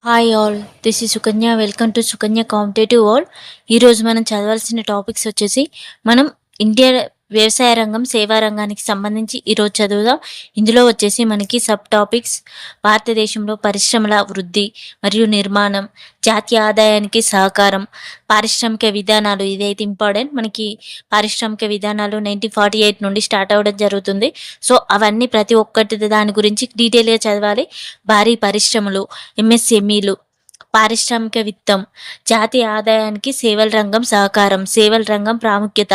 Hi all, this is Sukanya. Welcome to Sukanya competitive world. ఈరోజు మనం చదవాల్సిన టాపిక్స్ వచ్చేసి మనం ఇండియా వ్యవసాయ రంగం, సేవా రంగానికి సంబంధించి ఈరోజు చదువుదాం. ఇందులో వచ్చేసి మనకి సబ్ టాపిక్స్ భారతదేశంలో పరిశ్రమల వృద్ధి మరియు నిర్మాణం, జాతీయ ఆదాయానికి సహకారం, పారిశ్రామిక విధానాలు. ఇదైతే ఇంపార్టెంట్. మనకి పారిశ్రామిక విధానాలు 1948 నుండి స్టార్ట్ అవ్వడం జరుగుతుంది. సో అవన్నీ ప్రతి ఒక్కటి దాని గురించి డీటెయిల్గా చదవాలి. భారీ పరిశ్రమలు, ఎంఎస్ఎంఈలు, పారిశ్రామిక విత్తం, జాతీయ ఆదాయానికి సేవల రంగం సహకారం, సేవల రంగం ప్రాముఖ్యత,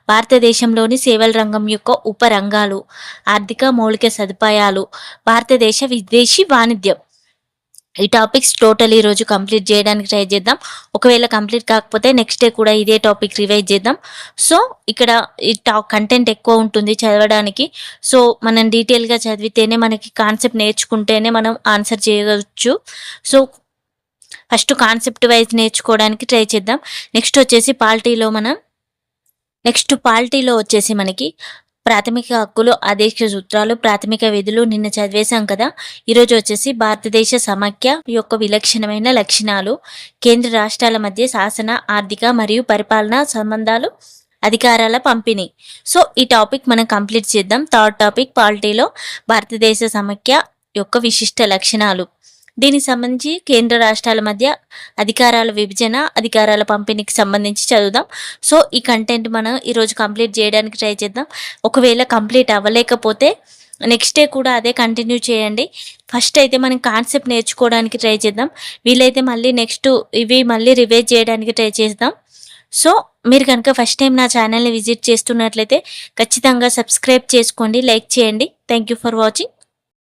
భారతదేశంలోని సేవల రంగం యొక్క ఉపరంగాలు, ఆర్థిక మౌలిక సదుపాయాలు, భారతదేశ విదేశీ వాణిజ్యం. ఈ టాపిక్స్ టోటల్ ఈరోజు కంప్లీట్ చేయడానికి ట్రై చేద్దాం. ఒకవేళ కంప్లీట్ కాకపోతే నెక్స్ట్ డే కూడా ఇదే టాపిక్ రివైజ్ చేద్దాం. సో ఇక్కడ ఈ కంటెంట్ ఎక్కువ ఉంటుంది చదవడానికి. సో మనం డీటెయిల్గా చదివితేనే, మనకి కాన్సెప్ట్ నేర్చుకుంటేనే మనం ఆన్సర్ చేయవచ్చు. సో ఫస్ట్ కాన్సెప్ట్ వైజ్ నేర్చుకోవడానికి ట్రై చేద్దాం. నెక్స్ట్ పాలిటీలో వచ్చేసి మనకి ప్రాథమిక హక్కులు, ఆదేశ సూత్రాలు, ప్రాథమిక విధులు నిన్న చదివేశాం కదా. ఈరోజు వచ్చేసి భారతదేశ సమాఖ్య యొక్క విలక్షణమైన లక్షణాలు, కేంద్ర రాష్ట్రాల మధ్య శాసన, ఆర్థిక మరియు పరిపాలనా సంబంధాలు, అధికారాల పంపిణీ. సో ఈ టాపిక్ మనం కంప్లీట్ చేద్దాం. థర్డ్ టాపిక్ పాలిటీలో భారతదేశ సమాఖ్య యొక్క విశిష్ట లక్షణాలు. దీనికి సంబంధించి కేంద్ర రాష్ట్రాల మధ్య అధికారాల విభజన, అధికారాల పంపిణీకి సంబంధించి చదువుదాం. సో ఈ కంటెంట్ మనం ఈరోజు కంప్లీట్ చేయడానికి ట్రై చేద్దాం. ఒకవేళ కంప్లీట్ అవ్వలేకపోతే నెక్స్ట్ డే కూడా అదే కంటిన్యూ చేయండి. ఫస్ట్ అయితే మనం కాన్సెప్ట్ నేర్చుకోవడానికి ట్రై చేద్దాం. వీలైతే మళ్ళీ నెక్స్ట్ ఇవి మళ్ళీ రివైజ్ చేయడానికి ట్రై చేద్దాం. సో మీరు కనుక ఫస్ట్ టైం నా ఛానల్ని విజిట్ చేస్తున్నట్లయితే ఖచ్చితంగా సబ్స్క్రైబ్ చేసుకోండి, లైక్ చేయండి. Thank you for watching.